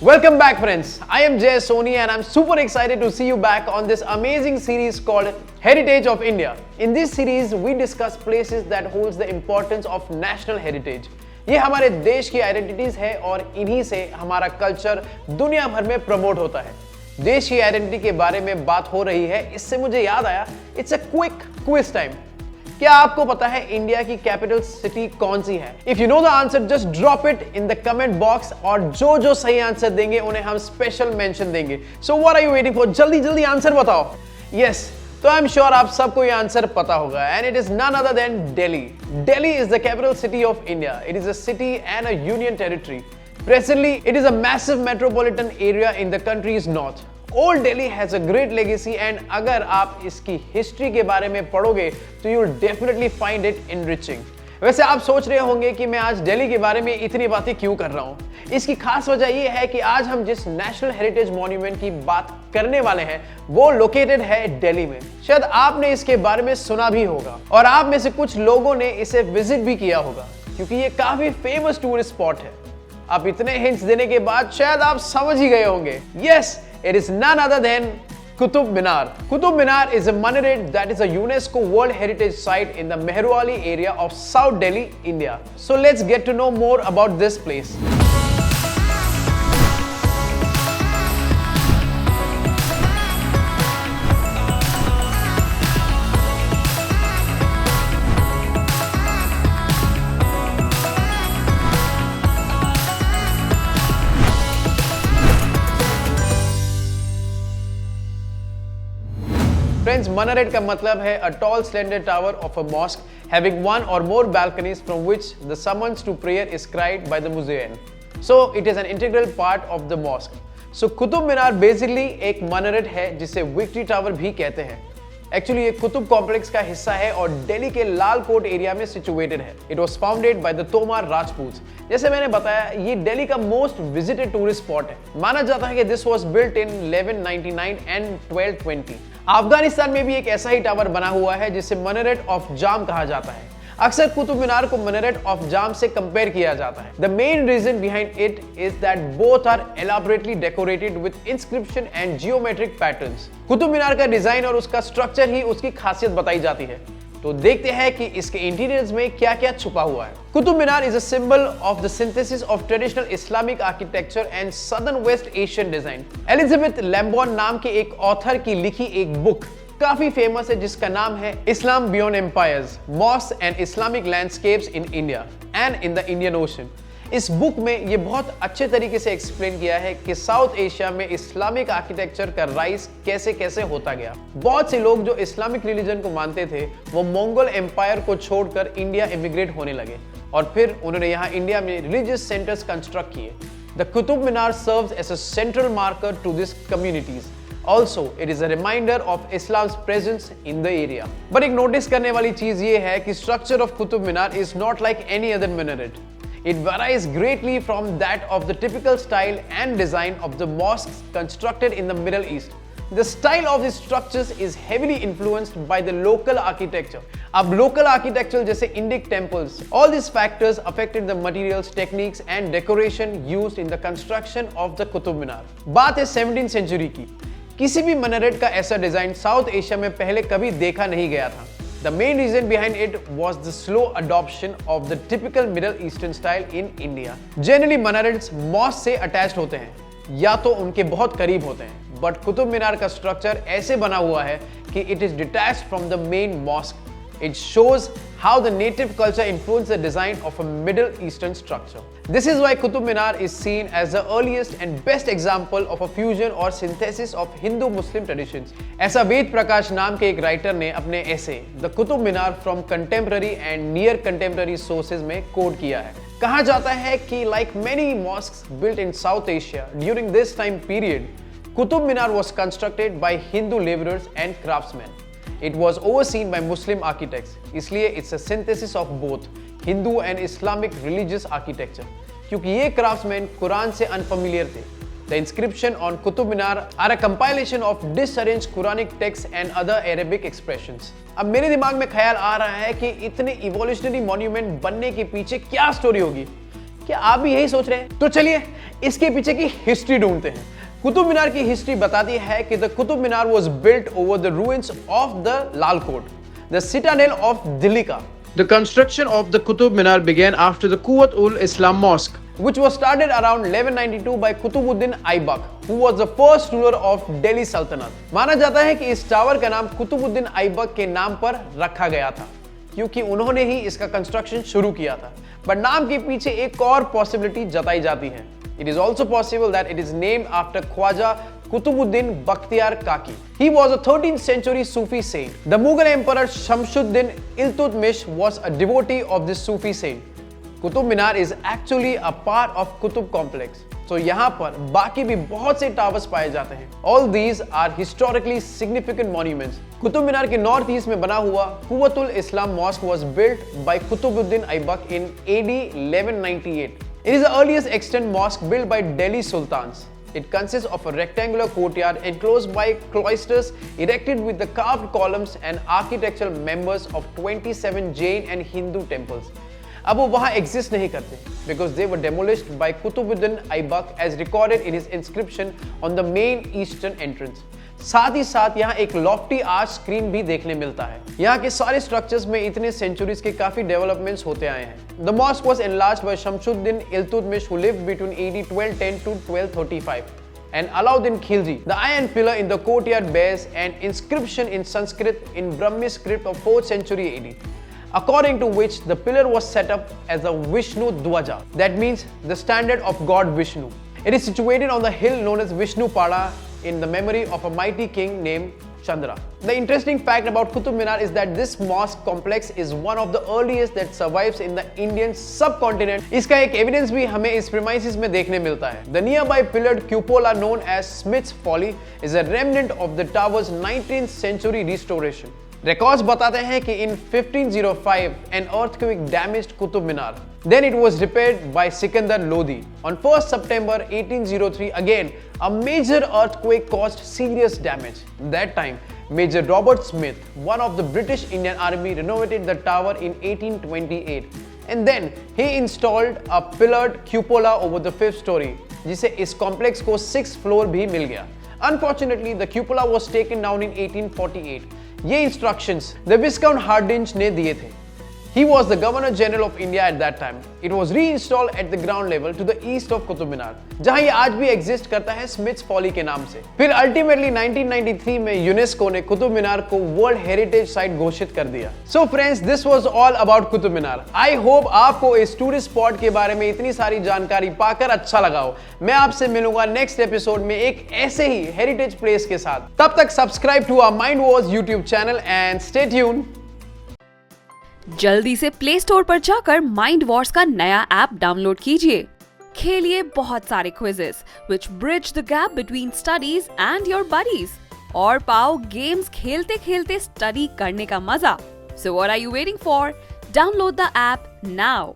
Welcome back, friends. I am Jay Soni and I'm super excited to see you back on this amazing series called Heritage of India. In this series, we discuss places that holds the importance of national heritage. ये हमारे देश की identities है और इन्हीं से हमारा culture दुनिया भर में प्रमोट होता है। देश की आइडेंटिटी के बारे में बात हो रही है, इससे मुझे याद आया, it's a quick quiz time. क्या आपको पता है इंडिया की कैपिटल सिटी कौन सी है? If you know the answer just drop it in the comment box और जो जो सही आंसर देंगे उन्हें हम स्पेशल मेंशन देंगे। So what are you waiting for? जल्दी जल्दी आंसर बताओ। यस, तो आई एम श्योर आप सबको ये आंसर पता होगा and it is none other than Delhi. Delhi is the capital city of India. It is a city and a union territory. Presently, it is a massive metropolitan area in the country's north. Old Delhi has a great legacy and अगर आप इसकी history के बारे में पढ़ोगे तो you will definitely find it enriching. वैसे आप सोच रहे होंगे कि मैं आज दिल्ली के बारे में इतनी बातें क्यों कर रहा हूँ। इसकी खास वजह यह है कि आज हम जिस नेशनल हेरिटेज मॉन्यूमेंट की बात करने वाले हैं वो लोकेटेड है दिल्ली में। शायद आपने इसके बारे में सुना भी होगा और आप में से कुछ लोगों ने इसे विजिट भी किया होगा क्योंकि ये काफी फेमस टूरिस्ट स्पॉट है। अब इतने हिंट्स देने के बाद शायद आप समझ ही गए होंगे। Yes, it is none other than Qutub Minar. Qutub Minar is a minaret that is a UNESCO World Heritage Site in the Mehrawali area of South Delhi, India. So let's get to know more about this place. Friends, minaret का मतलब है a tall slender tower of a mosque having one or more balconies from which the summons to prayer is cried by the muezzin. So it is an integral part of the mosque. So Qutub Minar basically एक minaret है जिसे victory tower भी कहते हैं। Actually ये Qutub complex का हिस्सा है और दिल्ली के लाल कोट एरिया में सिचुएटेड है। It was founded by the तोमार राजपूत। जैसे मैंने बताया, ये दिल्ली का मोस्ट विजिटेड टूरिस्ट स्पॉट है। माना जाता है कि this was built in 1199 and 1220। Afghanistan में भी एक ऐसा ही टावर बना हुआ है जिसे minaret ऑफ जाम कहा जाता है। अक्सर कुतुब मीनार को minaret ऑफ जाम से कंपेयर किया जाता है। The main reason behind it is that both are elaborately decorated with inscription and geometric patterns. Qutub Minar का डिजाइन और उसका स्ट्रक्चर ही उसकी खासियत बताई जाती है। तो देखते हैं कि इसके इंटीरियर्स में क्या क्या छुपा हुआ है। Qutub Minar is a symbol of the synthesis of traditional Islamic architecture and southern west Asian design. Elizabeth Lambourn नाम के एक ऑथर की लिखी एक बुक काफी फेमस है जिसका नाम है Islam beyond empires, mosques and Islamic landscapes in India and in the Indian ocean. इस बुक में ये बहुत अच्छे तरीके से एक्सप्लेन किया है कि साउथ एशिया में इस्लामिक आर्किटेक्चर का राइज कैसे कैसे होता गया। बहुत से लोग जो इस्लामिक रिलीजन को मानते थे वो मंगोल एम्पायर को छोड़कर इंडिया इमिग्रेट होने लगे और फिर उन्होंने यहाँ इंडिया में रिलीजियस सेंटर्स कंस्ट्रक्ट किए। The Qutub Minar serves as a central marker to this communities. Also, it is a reminder of Islam's presence in the area. But एक नोटिस करने वाली चीज ये है कि structure of Qutub Minar is not like any other minaret. It varies greatly from that of the typical style and design of the mosques constructed in the Middle East. The style of these structures is heavily influenced by the local architecture. अब local architecture जैसे Indic temples, all these factors affected the materials, techniques and decoration used in the construction of the Qutub Minar. बात है 17th century की। किसी भी minaret का ऐसा design south Asia में पहले कभी देखा नहीं गया था। The main reason behind it was the slow adoption of the typical Middle Eastern style in India. Generally minarets mosque से attached होते हैं या तो उनके बहुत करीब होते हैं, बट कुतुब मीनार का स्ट्रक्चर ऐसे बना हुआ है कि it is detached from the main mosque. It shows how the native culture influenced the design of a Middle Eastern structure. This is why Qutub Minar is seen as the earliest and best example of a fusion or synthesis of Hindu-Muslim traditions. ऐसा वेद प्रकाश नाम के एक writer ने अपने ऐसे the Qutub Minar from contemporary and near contemporary sources में code किया है। कहा जाता है कि like many mosques built in South Asia during this time period, Qutub Minar was constructed by Hindu laborers and craftsmen. It was overseen by Muslim architects. इसलिए it's a synthesis of both Hindu and Islamic religious architecture. क्योंकि ये craftsmen Quran से unfamiliar थे। The inscription on Qutub Minar are a compilation of disarranged Quranic texts and other Arabic expressions. अब मेरे दिमाग में ख्याल आ रहा है कि इतने evolutionary monument बनने के पीछे क्या स्टोरी होगी। क्या आप भी यही सोच रहे हैं? तो चलिए इसके पीछे की हिस्ट्री ढूंढते हैं। कुतुब मीनार की हिस्ट्री बताती है कि the Qutub Minar was built over the ruins of the Lal Kot, the citadel of Delhi का। The construction of the Qutub Minar began after the Quwwat-ul-Islam Mosque, which was started around 1192 by Qutbuddin Aibak, who was the first ruler of Delhi Sultanate. माना जाता है कि इस tower का नाम कुतुबुद्दीन ऐबक के नाम पर रखा गया था, क्योंकि उन्होंने ही इसका कंस्ट्रक्शन शुरू किया था। बट नाम के पीछे एक और पॉसिबिलिटी जताई जाती है। It is also possible that it is named after Khwaja Qutbuddin Bakhtiar Kaki. He was a 13th century Sufi saint. The Mughal emperor Shamsuddin Iltutmish was a devotee of this Sufi saint. Qutub Minar is actually a part of Qutub complex. So यहाँ पर बाकी भी बहुत से towers पाए जाते हैं. All these are historically significant monuments. Qutub Minar के नॉर्थ ईस्ट में बना हुआ कुव्वतुल इस्लाम mask was built by Qutbuddin Aibak in AD 1198. It is the earliest extant mosque built by Delhi sultans. It consists of a rectangular courtyard enclosed by cloisters erected with the carved columns and architectural members of 27 Jain and Hindu temples. अब वो वहाँ exist नहीं करते because they were demolished by Qutbuddin Aibak as recorded in his inscription on the main eastern entrance. साथ ही साथ यहाँ एक Lofty arch screen भी देखने मिलता है। यहाँ के सारे स्ट्रक्चर्स में इतने सेंचुरीज के काफी डेवलपमेंट्स होते आए हैं। The mosque was enlarged by Shamsuddin Iltutmish, who lived between AD 1210 to 1235. And Alauddin Khilji. The iron pillar in the courtyard bears an inscription in Sanskrit in Brahmi script of 4th century AD. According to which the pillar was set up as a Vishnu Dwaja. That means the standard of God Vishnu. It is situated on the hill known as Vishnu Pada in the memory of a mighty king named Chandra. The interesting fact about Qutub Minar is that this mosque complex is one of the earliest that survives in the Indian subcontinent. इसका एक evidence भी हमें इस premises में देखने मिलता है. The nearby pillared cupola known as Smith's Folly is a remnant of the tower's 19th century restoration. Records बताते हैं कि in 1505 an earthquake damaged Qutub Minar. Then it was repaired by Sikandar Lodi. On 1st September 1803 again a major earthquake caused serious damage. That time Major Robert Smith, one of the British Indian Army, renovated the tower in 1828 and then he installed a pillared cupola over the 5th story जिसे इस complex को 6th floor भी मिल गया. Unfortunately the cupola was taken down in 1848. ये instructions the Viscount Hardinge ने दिए थे. He was the Governor General of India at that time. It was reinstalled at the ground level to the east of Qutub Minar, जहां ये आज भी exist करता है Smith's Folly के नाम से. फिर ultimately 1993 में UNESCO ने कुतुब मीनार को World Heritage Site घोषित कर दिया. So friends, this was all about Qutub Minar. I hope आपको इस टूरिस्ट स्पॉट के बारे में इतनी सारी जानकारी पाकर अच्छा लगा हो. मैं आपसे मिलूंगा नेक्स्ट एपिसोड में एक ऐसे ही हेरिटेज प्लेस के साथ. तब तक subscribe to our Mind Wars YouTube channel and stay tune. जल्दी से प्ले स्टोर पर जाकर माइंड वॉर्स का नया ऐप डाउनलोड कीजिए. खेलिए बहुत सारे quizzes which bridge the gap between studies and your buddies और पाओ गेम्स खेलते खेलते स्टडी करने का मजा. So what are you waiting for? Download the app now.